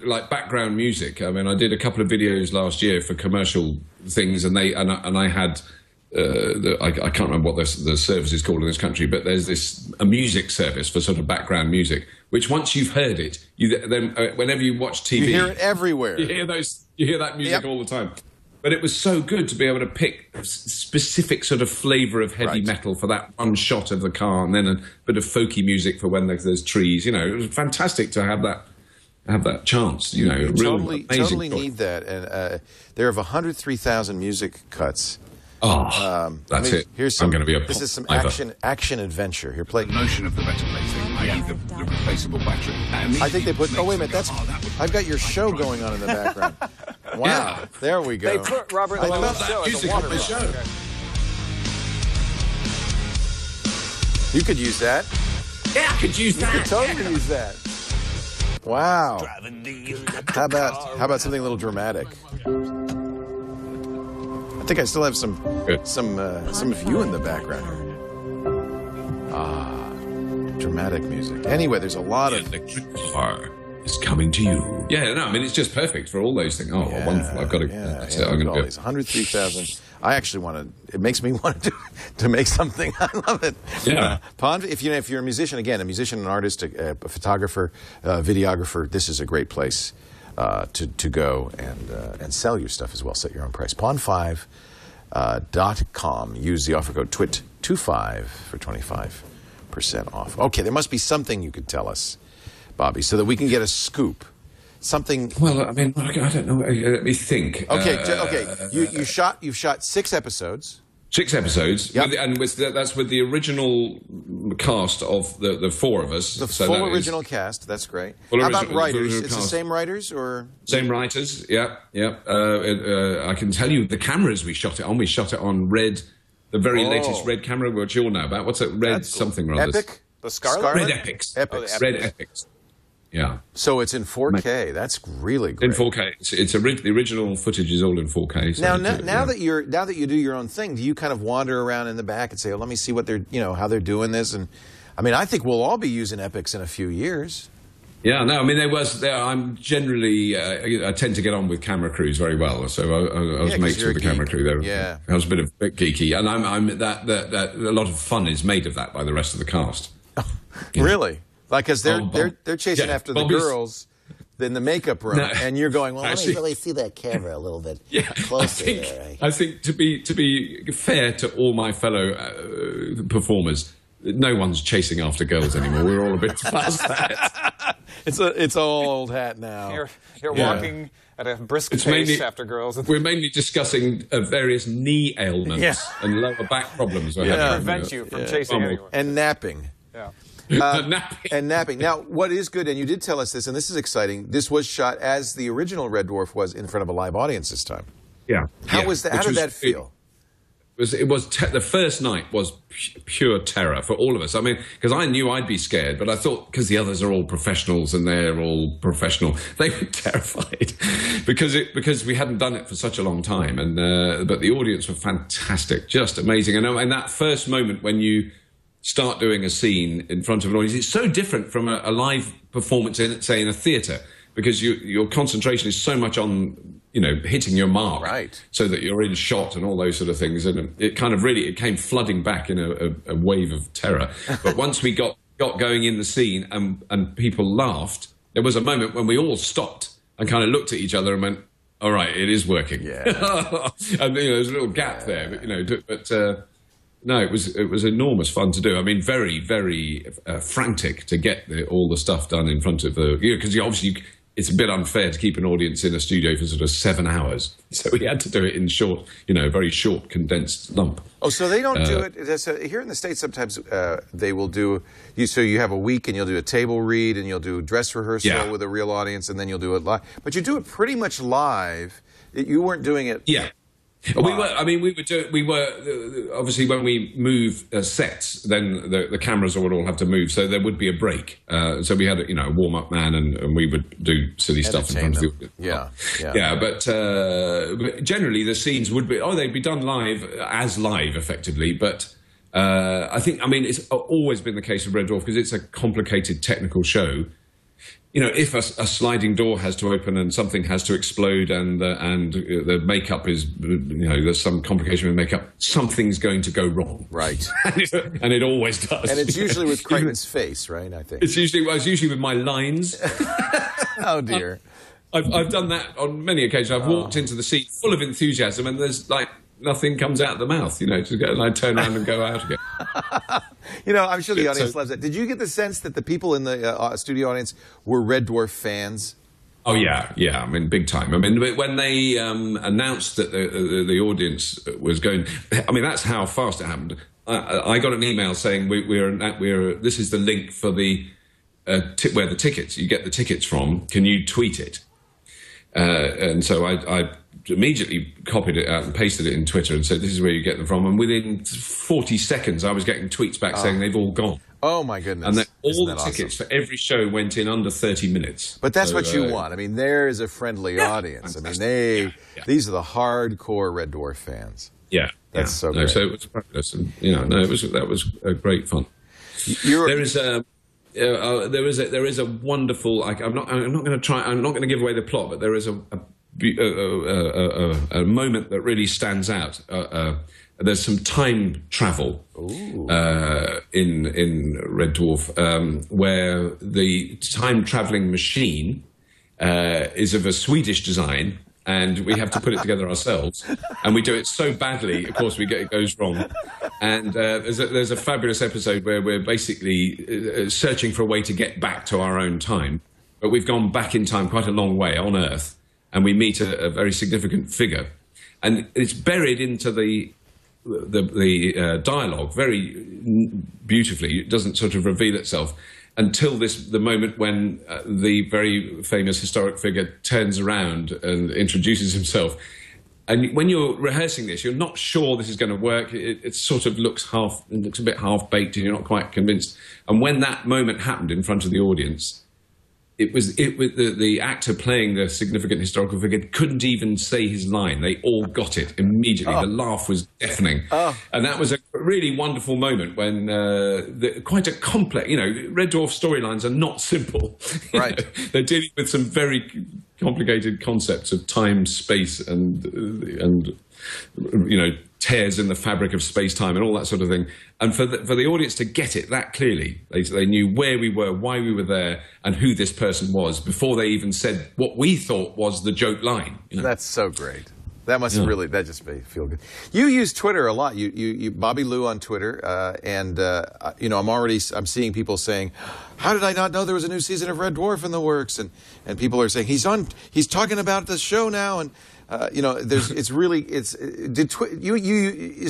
like background music. I mean, I did a couple of videos last year for commercial things, and I had. I can't remember what the service is called in this country, but there's a music service for sort of background music, which once you've heard it, then whenever you watch TV, you hear it everywhere. You hear that music all the time. But it was so good to be able to pick a specific sort of flavour of heavy metal for that one shot of the car, and then a bit of folky music for when there's trees. It was fantastic to have that chance. You totally need that, and there are 103,000 music cuts. That's it. I'm going to be This is some action adventure. Here, play. The motion of the metal plating, i.e. the replaceable battery. I think they put. Oh wait a minute, I've got your show going on in the background. Wow, yeah. There we go. They put Robert Llewellyn's show as a watermark. Okay. You could use that. Yeah, I could use that. You could totally use that. Wow. How about something a little dramatic? I think I still have some of you in the background. Dramatic music. Anyway, there's a lot of... The car is coming to you. Yeah, no, I mean, it's just perfect for all those things. Oh, wonderful. I've got to... I'm going to do it. 103,000. I actually want to... It makes me want to make something. I love it. Yeah. Pond, if you're a musician, again, an artist, a photographer, a videographer, this is a great place to go and sell your stuff as well. Set your own price. Pond5.com. Use the offer code TWiT25 for 25% off. Okay, there must be something you could tell us, Bobby, so that we can get a scoop. Something. Well, I mean, I don't know. Let me think. Okay. You've shot 6 episodes. 6 episodes, yep. That's with the original cast of the 4 of us. The full original cast, that's great. How about writers? It's the same writers or? Same writers, yeah. I can tell you the cameras we shot it on. We shot it on Red, the very latest Red camera, which you all know about. What's it? Red something or other. Epic? The Scarlet? Red Epics. Red Epics. Yeah. So it's in 4K. That's really great. In 4K. The original footage is all in 4K. So now that you do your own thing, do you kind of wander around in the back and say, "Oh, let me see what they're, how they're doing this?" And I mean, I think we'll all be using Epics in a few years. Yeah, no, I mean, I'm generally, I tend to get on with camera crews very well. So I was mates with the camera crew there. Yeah. I was a bit geeky, and that a lot of fun is made of that by the rest of the cast. Really? Like, because they're chasing after the girls in the makeup room, and you're going, well, let me really see that camera a little bit closer there. I think to be fair to all my fellow performers, no one's chasing after girls anymore. We're all a bit past that. It's all old hat now. You're walking at a brisk pace after girls. We're mainly discussing various knee ailments and lower back problems. To prevent you from chasing anyone. And napping. Yeah. And napping. Now, what is good, and you did tell us this, and this is exciting, this was shot as the original Red Dwarf was in front of a live audience this time. Yeah. How was that? How did that feel? The first night was pure terror for all of us. I mean, because I knew I'd be scared, but I thought because the others are all professionals and they're all professional, they were terrified because we hadn't done it for such a long time. And but the audience were fantastic, just amazing. And that first moment when you start doing a scene in front of an audience, it's so different from a live performance in, say, in a theatre, because your concentration is so much on, hitting your mark, right, so that you're in shot and all those sort of things. And it kind of really, it came flooding back in a wave of terror. But once we got going in the scene and people laughed, there was a moment when we all stopped and kind of looked at each other and went, all right, it is working. Yeah. And there's a little gap there, but no, it was enormous fun to do. I mean, very, very frantic to get all the stuff done in front of because obviously it's a bit unfair to keep an audience in a studio for sort of 7 hours. So we had to do it in short, very short, condensed lump. Oh, so they don't do it. Here in the States, sometimes they will do, so you have a week and you'll do a table read and you'll do dress rehearsal with a real audience and then you'll do it live. But you do it pretty much live. You weren't doing it. Yeah. We were obviously when we move sets, then the cameras would all have to move, so there would be a break. So we had a warm-up man, and we would do silly stuff in front of the audience. But generally the scenes would be they'd be done live effectively. But I think it's always been the case with Red Dwarf because it's a complicated technical show. If a sliding door has to open and something has to explode and the makeup is, there's some complication with makeup, something's going to go wrong. Right. And it always does. And it's usually with Crichton's face, right, I think? It's usually with my lines. Oh, dear. I've done that on many occasions. I've walked into the seat full of enthusiasm and there's nothing comes out of the mouth, and I turn around and go out again. I'm sure the audience loves that. Did you get the sense that the people in the studio audience were Red Dwarf fans? Oh, yeah. Big time. When they announced that the audience was going, that's how fast it happened. I got an email saying this is the link for the where the tickets, you get the tickets from. Can you tweet it? And so I immediately copied it out and pasted it in Twitter and said, this is where you get them from. And within 40 seconds, I was getting tweets back saying they've all gone. Oh, my goodness. And all the tickets for every show went in under 30 minutes. But that's what you want. there is a friendly audience. Fantastic. These are the hardcore Red Dwarf fans. Yeah. That's so great. So it was fabulous. And, that was great fun. There is a wonderful, I'm not going to give away the plot, but there is a moment that really stands out. There's some time travel in Red Dwarf where the time traveling machine is of a Swedish design, and we have to put it together ourselves, and we do it so badly, of course, it goes wrong. And there's a fabulous episode where we're basically searching for a way to get back to our own time, but we've gone back in time quite a long way on Earth. And we meet a very significant figure, and it's buried into the dialogue very beautifully. It doesn't sort of reveal itself until the moment when the very famous historic figure turns around and introduces himself. And when you're rehearsing this, you're not sure this is going to work. It sort of looks a bit half-baked, and you're not quite convinced. And when that moment happened in front of the audience, it was the actor playing the significant historical figure couldn't even say his line. They all got it immediately. The laugh was deafening. And that was a really wonderful moment when quite a complex, Red Dwarf storylines are not simple. Right. They're dealing with some very complicated concepts of time, space, and tears in the fabric of space-time and all that sort of thing. And for the audience to get it that clearly, they knew where we were, why we were there, and who this person was before they even said what we thought was the joke line. That's so great. That must really, that just made me feel good. You use Twitter a lot. You Bobby Lou on Twitter, I'm seeing people saying, "How did I not know there was a new season of Red Dwarf in the works?" And people are saying he's talking about the show now, and is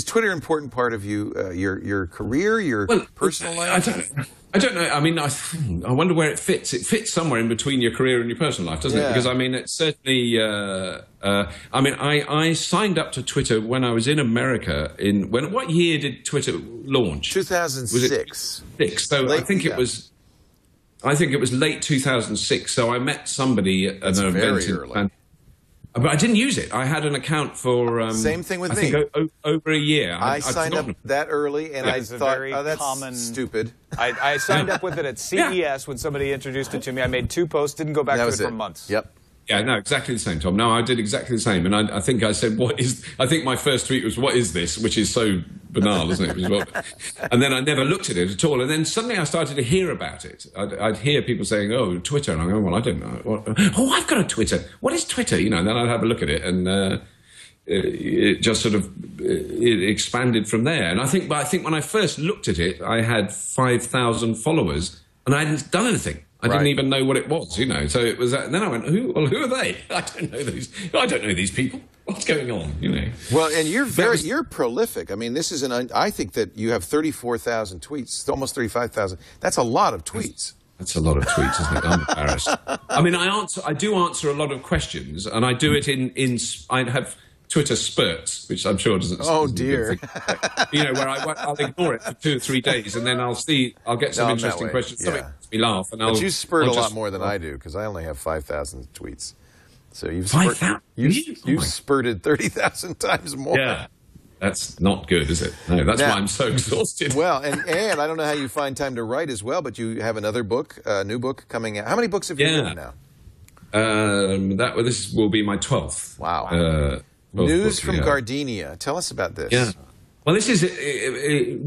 Twitter an important part of your career, your personal life? I don't know. I mean, I wonder where it fits. It fits somewhere in between your career and your personal life, doesn't it? Because, I mean, it's certainly... I signed up to Twitter when I was in America. What year did Twitter launch? 2006. So late, I think it was late 2006. So I met somebody at an event. Very early. But I didn't use it. I had an account for... Same thing with me. I think over a year. I signed up that early, and I thought, that's stupid. I signed up with it at CES when somebody introduced it to me. I made 2 posts, didn't go back to it for months. Yep. Yeah, no, exactly the same, Tom. No, I did exactly the same. And I think I said, I think my first tweet was, "What is this?" Which is so banal, isn't it? And then I never looked at it at all. And then suddenly I started to hear about it. I'd hear people saying, "Oh, Twitter." And I go, "Well, I don't know. Oh, I've got a Twitter. What is Twitter?" And then I'd have a look at it, and it just sort of it expanded from there. And I think when I first looked at it, I had 5,000 followers, and I hadn't done anything. I didn't even know what it was, So it was. And then I went, who are they? I don't know these. I don't know these people. What's going on? Well, and you're prolific. I mean, I think that you have 34,000 tweets, almost 35,000. That's a lot of tweets. That's a lot of tweets, isn't it? I'm embarrassed. I mean, I do answer a lot of questions, and I do it I have Twitter spurts, which I'm sure doesn't. Oh dear! Where I'll ignore it for 2 or 3 days, and then I'll get some interesting questions. Something makes me laugh, and but you spurt a lot more than I do, because I only have 5,000 tweets. So you've spurted 30,000 times more. Yeah, that's not good, is it? No, that's why I'm so exhausted. Well, and I don't know how you find time to write as well, but you have another book, a new book coming out. How many books have you written now? This will be my 12th. Wow. News from Gardenia. Tell us about this. Yeah. Well, this is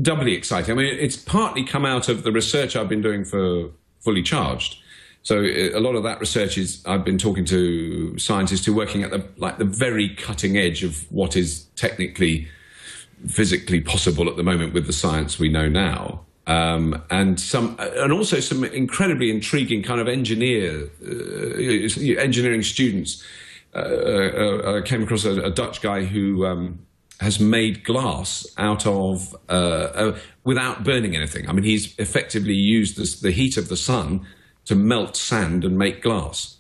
doubly exciting. I mean, it's partly come out of the research I've been doing for Fully Charged. So a lot of that research is I've been talking to scientists who are working at the very cutting edge of what is technically, physically possible at the moment with the science we know now. And also some incredibly intriguing kind of engineering students. I came across a Dutch guy who has made glass out of without burning anything. I mean, he's effectively used the heat of the sun to melt sand and make glass.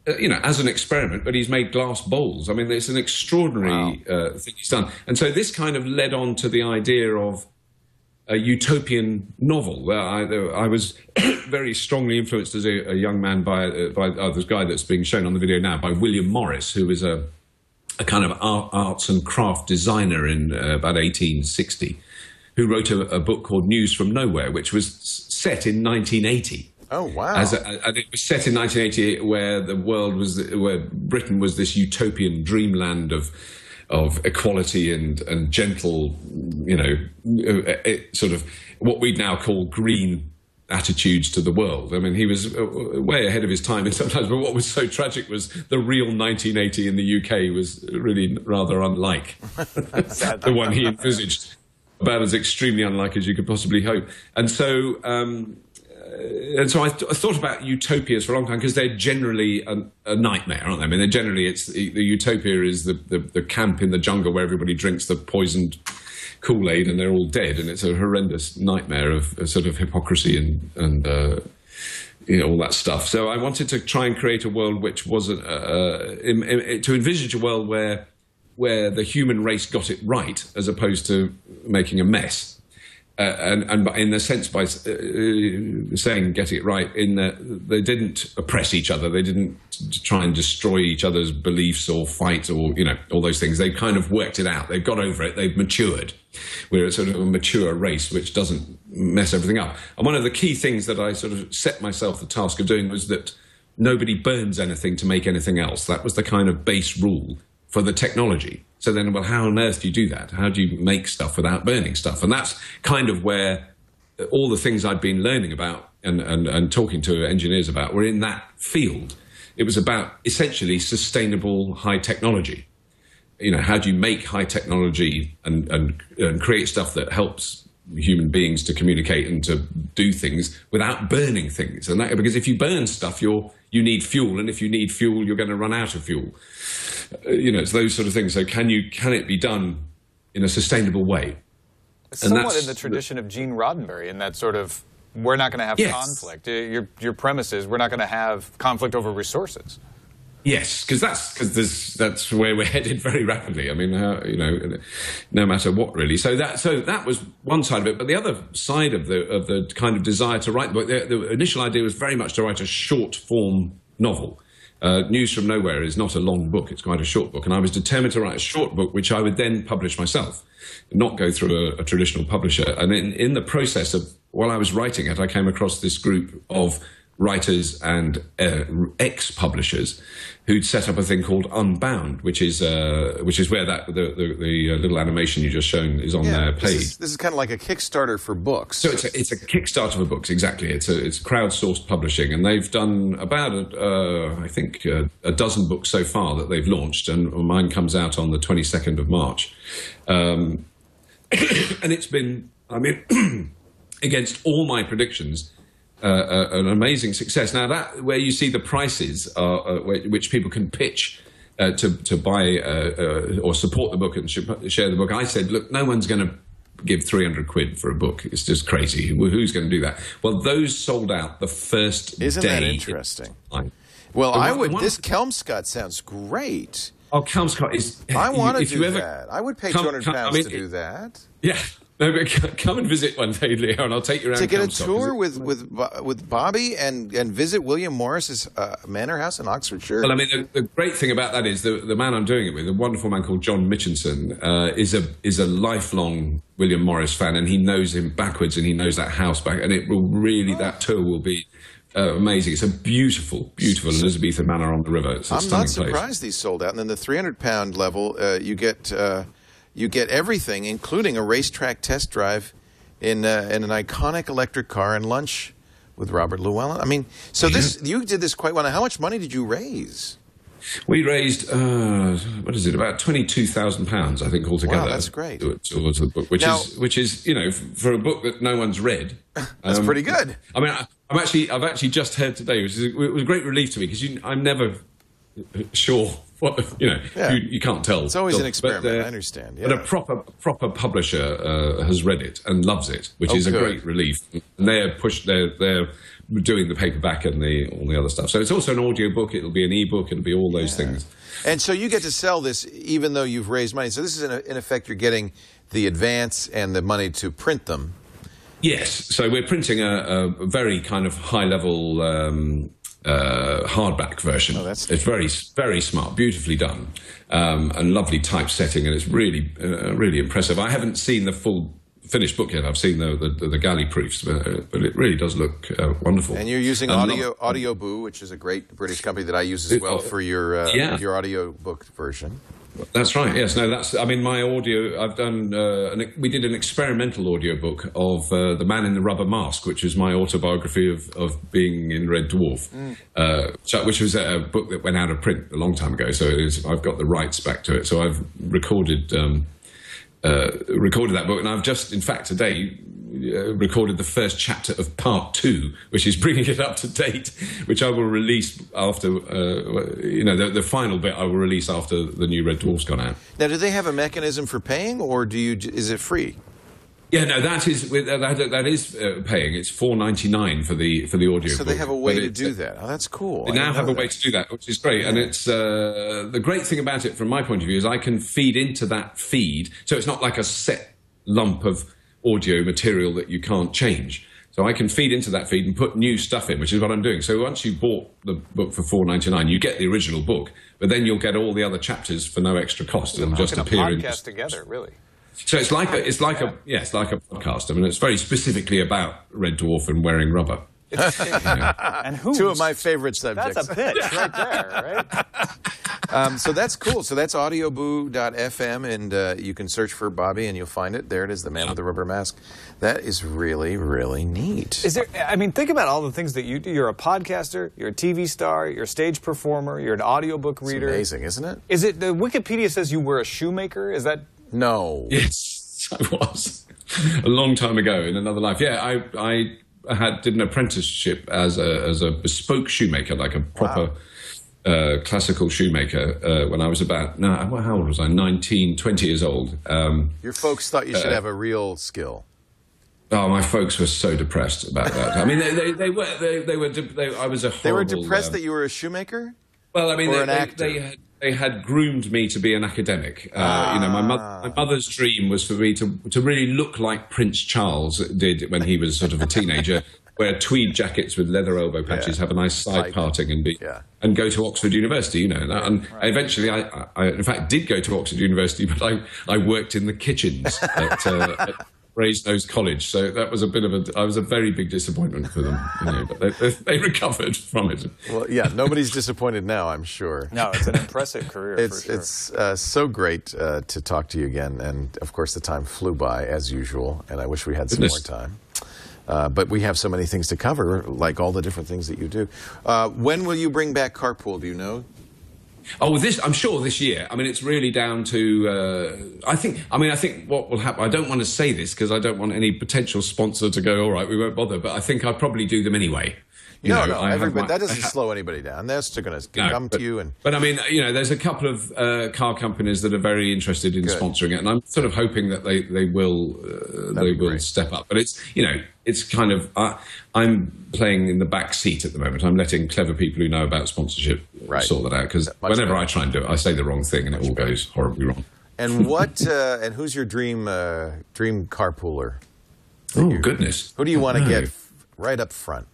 As an experiment, but he's made glass bowls. I mean, it's an extraordinary thing he's done. And so this kind of led on to the idea of a utopian novel. Where I was very strongly influenced as a young man by this guy that's being shown on the video now, by William Morris, who was a kind of arts and craft designer in about 1860, who wrote a book called News from Nowhere, which was set in 1980. Oh, wow. And it was set in 1980 where where Britain was this utopian dreamland of equality and gentle, sort of what we'd now call green attitudes to the world. I mean, he was way ahead of his time sometimes, but what was so tragic was the real 1980 in the UK was really rather unlike the one he envisaged, about as extremely unlike as you could possibly hope. And so I thought about utopias for a long time, because they're generally a nightmare, aren't they? I mean, the utopia is the camp in the jungle where everybody drinks the poisoned Kool-Aid and they're all dead, and it's a horrendous nightmare of sort of hypocrisy and all that stuff. So I wanted to try and create a world which wasn't to envisage a world where the human race got it right as opposed to making a mess. And in the sense by saying getting it right, in that they didn't oppress each other, they didn't try and destroy each other's beliefs or fight or all those things. They kind of worked it out. They've got over it. They've matured. We're sort of a mature race which doesn't mess everything up. And one of the key things that I sort of set myself the task of doing was that nobody burns anything to make anything else. That was the kind of base rule for the technology. So then, well, how on earth do you do that? How do you make stuff without burning stuff? And that's kind of where all the things I'd been learning about and talking to engineers about were in that field. It was about essentially sustainable high technology. how do you make high technology and create stuff that helps human beings to communicate and to do things without burning things? And that, because if you burn stuff, you need fuel, and if you need fuel, you're going to run out of fuel. It's those sort of things. So can it be done in a sustainable way? Somewhat in the tradition of Gene Roddenberry, in that sort of, we're not going to have conflict. Your premise is we're not going to have conflict over resources. Yes, because that's where we're headed very rapidly. I mean, no matter what, really. So that was one side of it. But the other side of the kind of desire to write the book, the initial idea was very much to write a short form novel. News from Nowhere is not a long book; it's quite a short book. And I was determined to write a short book, which I would then publish myself, not go through a traditional publisher. And in the process of while I was writing it, I came across this group of writers and ex-publishers who'd set up a thing called Unbound, which is where the little animation you just shown is on their page. This is kind of like a Kickstarter for books. So it's a Kickstarter for books, exactly. It's crowdsourced publishing, and they've done about I think a dozen books so far that they've launched, and mine comes out on the 22nd of March, and it's been, I mean, against all my predictions, an amazing success. Now, that where you see the prices which people can pitch to buy or support the book and share the book, I said, look, no one's going to give 300 quid for a book. It's just crazy. Who's going to do that? Well, those sold out the first day. Isn't that interesting? Well, this Kelmscott sounds great. Oh, Kelmscott is... I want to do that. I would pay £200 to do that. Yeah. No, but come and visit one day, Leo, and I'll take you around. To get a tour with Bobby and visit William Morris's manor house in Oxfordshire. Well, I mean, the great thing about that is the man I'm doing it with, a wonderful man called John Mitchinson, is a lifelong William Morris fan, and he knows him backwards, and he knows that house back, and it will really that tour will be amazing. It's a beautiful, beautiful Elizabethan manor on the river. It's a I'm not surprised place. These sold out, and then the £300 level, you get everything, including a racetrack test drive in an iconic electric car and lunch with Robert Llewellyn. I mean, so you did this quite well. Now, how much money did you raise? We raised, about £22,000, I think, altogether. Wow, that's great. Towards the book, which is, for a book that no one's read. That's pretty good. I mean, I've actually just heard today, it was a great relief to me, because I'm never sure what, you can't tell. It's always an experiment, I understand. Yeah. But a proper publisher has read it and loves it, which is a great relief. And they're doing the paperback and all the other stuff. So it's also an audiobook, it'll be an ebook, it'll be all those things. And so you get to sell this even though you've raised money. So this is, in effect, you're getting the advance and the money to print them. Yes. So we're printing a very kind of high-level hardback version. Oh, that's it's very, very smart, beautifully done, and lovely typesetting, and it's really, really impressive. I haven't seen the full finished book yet. I've seen the galley proofs, but it really does look wonderful. And you're using Audiobook, which is a great British company that I use as well for your audiobook version. That's right. Yes. No. That's. I mean, my audio. I've done. We did an experimental audiobook of The Man in the Rubber Mask, which is my autobiography of being in Red Dwarf, which was a book that went out of print a long time ago. So I've got the rights back to it. So I've recorded that book, and I've just, in fact, today recorded the first chapter of part 2, which is bringing it up to date, which I will release after, the final bit I will release after the new Red Dwarf's gone out. Now, do they have a mechanism for paying, or is it free? Yeah, no, that is paying. It's $4.99 for the audio. So they have a way to do that. Oh, that's cool. They now have a way to do that, which is great. Yeah. And it's the great thing about it, from my point of view, is I can feed into that feed. So it's not like a set lump of audio material that you can't change. So I can feed into that feed and put new stuff in, which is what I'm doing. So once you bought the book for $4.99, you get the original book, but then you'll get all the other chapters for no extra cost. It'll just appear in podcast together, really. So it's like a podcast. I mean, it's very specifically about Red Dwarf and wearing rubber. And who? Two of my favorite subjects. That's a pitch right there, right? So that's cool. So that's audioboo.fm, and you can search for Bobby, and you'll find it. There it is, the man with the rubber mask. That is really, really neat. Is there? I mean, think about all the things that you do. You're a podcaster, you're a TV star, you're a stage performer, you're an audiobook reader. It's amazing, isn't it? Is it? The Wikipedia says you were a shoemaker. Is that? No. Yes, I was a long time ago in another life. Yeah, I did an apprenticeship as a bespoke shoemaker, like a proper classical shoemaker, when I was about, how old was I? 19, 20 years old. Your folks thought you should have a real skill. Oh, my folks were so depressed about that. I mean, they were. I was a horrible. They were depressed that you were a shoemaker. Well, I mean, or an actor. They had groomed me to be an academic. You know, my mother's dream was for me to really look like Prince Charles did when he was sort of a teenager, wear tweed jackets with leather elbow patches, have a nice side parting, and go to Oxford University. You know, and eventually, I in fact did go to Oxford University, but I worked in the kitchens at Brasenose College, so that was I was a very big disappointment for them, you know, but they recovered from it. Well, yeah, nobody's disappointed now, I'm sure. No, it's an impressive career. For sure. It's so great to talk to you again, and of course the time flew by as usual, and I wish we had some more time. But we have so many things to cover, like all the different things that you do. When will you bring back Carpool? Do you know? Oh, I'm sure this year. I mean, it's really down to. I think what will happen. I don't want to say this because I don't want any potential sponsor to go. All right, we won't bother. But I think I'll probably do them anyway. That doesn't slow anybody down. They're still going to come to you. But I mean, you know, there's a couple of car companies that are very interested in sponsoring it, and I'm sort of hoping that they will step up. But it's kind of I'm playing in the back seat at the moment. I'm letting clever people who know about sponsorship sort that out, because whenever I try and do it, I say the wrong thing and it all goes horribly wrong. And what? And who's your dream carpooler? Oh goodness! Who do you want to get right up front?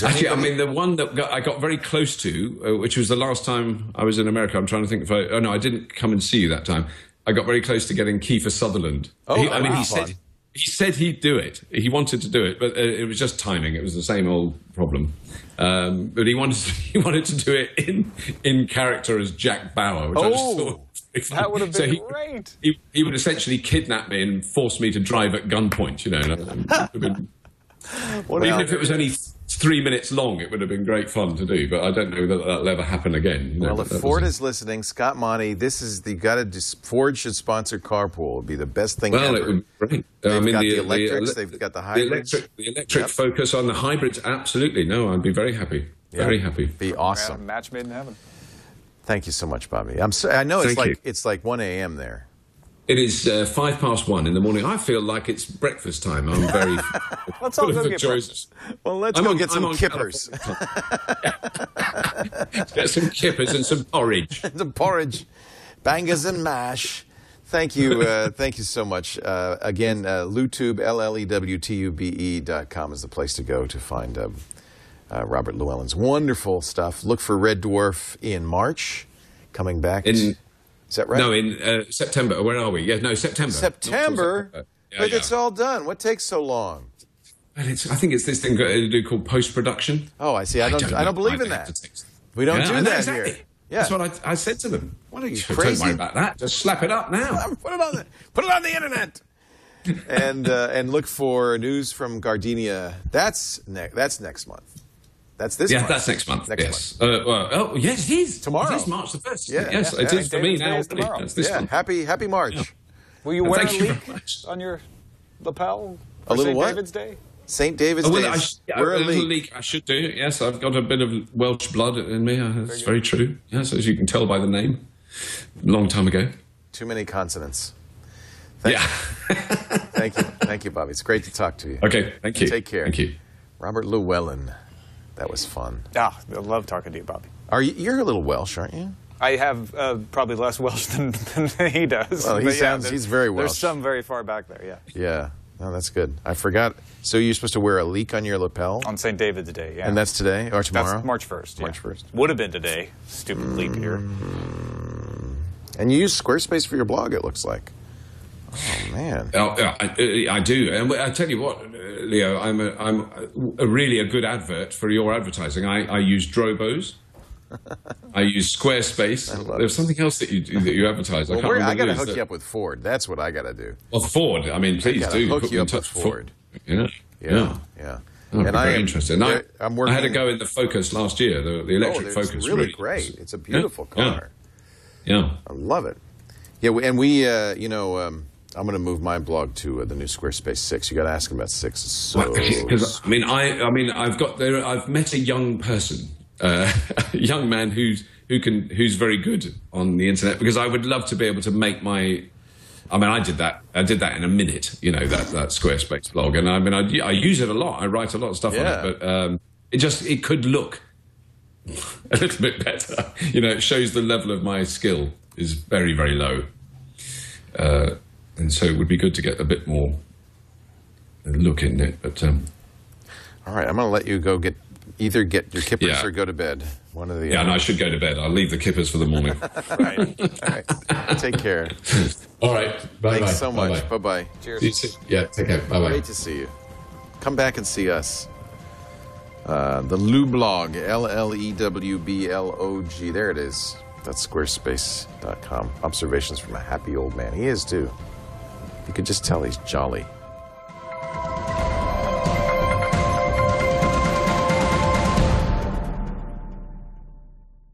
Actually, I mean, the one that I got very close to, which was the last time I was in America. I'm trying to think if I... Oh, no, I didn't come and see you that time. I got very close to getting Kiefer Sutherland. He said he'd do it. He wanted to do it, but it was just timing. It was the same old problem. But he wanted to do it in character as Jack Bauer, which I just thought... That would have been great. He would essentially kidnap me and force me to drive at gunpoint, you know. Even if it was only 3 minutes long, it would have been great fun to do, but I don't know that that'll ever happen again. Well, if Ford is listening, Scott Monty, Ford should sponsor Carpool. It would be the best thing ever. Well, it would be great. They've got the electrics, they've got the hybrids. The electric focus on the hybrids, absolutely. No, I'd be very happy. Very happy. Be awesome. Match made in heaven. Thank you so much, Bobby. I know it's like 1 a.m. there. It is 1:05 in the morning. I feel like it's breakfast time. I'm very let's all go get breakfast. Well, let's go get some kippers. Get some kippers and some porridge. Some porridge, bangers and mash. Thank you so much. Again, Lewtube, LLEWTUBE.com is the place to go to find Robert Llewellyn's wonderful stuff. Look for Red Dwarf in March, coming back. Is that right? No, in September. Where are we? Yeah, no, September. September? But it's all done. What takes so long? Well, I think it's this thing they do called post-production. Oh, I see. I don't believe in that. We don't do that here. Yeah. That's what I said to them. What are you, crazy? Don't worry about that. Just slap it up now. Put it on the internet. And look for news from Gardenia. That's next month. That's this month. Yeah, that's next month. Yes. Yes, it is. Tomorrow. It is March the 1st. Yes, it is for me now. It's this month. Happy March. Yeah. Will you wear a leek on your lapel for St. David's Day? St. David's Day. Wear a little leek. I should do. Yes, I've got a bit of Welsh blood in me. That's very true. Yes, as you can tell by the name. A long time ago. Too many consonants. Thank you, Bobby. It's great to talk to you. Okay, thank you. Take care. Thank you. Robert Llewellyn. That was fun. I love talking to you, Bobby. You're a little Welsh, aren't you? I have probably less Welsh than he does. Well, he's very Welsh. There's some very far back there, yeah. Yeah. No, that's good. I forgot. So you're supposed to wear a leek on your lapel? On St. David's Day, yeah. And that's today or tomorrow? That's March 1st, yeah. March 1st. Would have been today. Stupid leap year. And you use Squarespace for your blog, it looks like. Oh, man. I do. And I tell you what, Leo, I'm really a good advert for your advertising. I use Drobos. I use Squarespace. There's something else that you advertise. I can't remember. I got to hook you up with Ford. That's what I got to do. Well, Ford. I mean, please do. Hook you up with Ford. Yeah. Oh, and I'm very interested. And I'm working. I had a go in the Focus last year, the electric Focus. It's really great. It's a beautiful car. Yeah. I love it. Yeah, and we, I'm going to move my blog to the new Squarespace 6. You got to ask him about 6. It's so. Because I've met a young person, a young man who's very good on the internet. Because I would love to be able to make my. I mean, I did that in a minute. That Squarespace blog, and I use it a lot. I write a lot of stuff on it, but it could look a little bit better. It shows the level of my skill is very, very low, and so it would be good to get a bit more look in it. But all right, I'm going to let you go either get your kippers or go to bed. One of the and I should go to bed. I'll leave the kippers for the morning. Right. All right. Take care. All right. Bye. Thanks so much. Bye. Cheers. Yeah. Take care. Bye. Great to see you. Come back and see us. The Lewblog, LLEWBLOG. There it is. That's squarespace.com. Observations from a happy old man. He is too. You could just tell he's jolly.